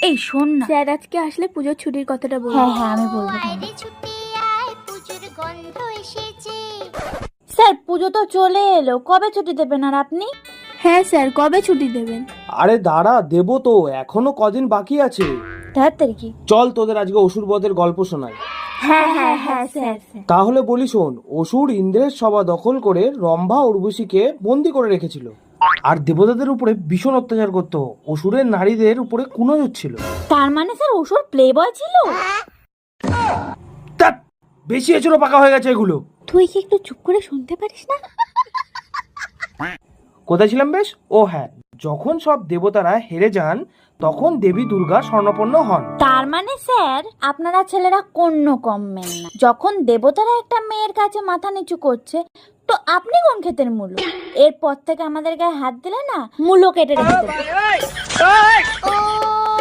এই শোন না, স্যার আজকে আসলে পুজোর ছুটির কথাটা বলবো। হ্যাঁ হ্যাঁ আমি বলবো। স্যার পুজো তো চলে এলো, কবে ছুটি দেবেন আর আপনি? হ্যাঁ স্যার, কবে ছুটি দেবেন? আরে দাঁড়া, দেবো তো, এখনো কদিন বাকি আছে। তাড়াতাড়ি কি? চল তোদের আজকে অসুরবধের গল্প শোনাই। হ্যাঁ হ্যাঁ হ্যাঁ স্যার। তাহলে বলি শোন, অসুর ইন্দ্রের সভা দখল করে রম্ভা উর্বশীকে বন্দি করে রেখেছিল আর দেবতাদের উপরে ভীষণ অত্যাচার করত। অসুরের নারীদের উপরে কুনজর ছিল। তার মানে স্যার অসুর প্লে বয় ছিল? তা বেশি এচড়ো পাকা হয়ে গেছে এগুলো। তুই কি একটু চুপ করে শুনতে পারিস না? কোথায় ছিলাম বেশ? ও হ্যাঁ, যখন সব দেবতারা হেরে যান তখন দেবী দুর্গা স্বর্ণপন্ন হন। তার মানে স্যার আপনারা ছেলেরা কোন কম মেন না, যখন দেবতারা একটা মেয়ের কাছে মাথা নিচু করছে তো আপনি কোন ক্ষেতের মূলো? এরপর থেকে আমাদের গায়ে হাত দিলে না, মূলো কেটে রেখে দেবো।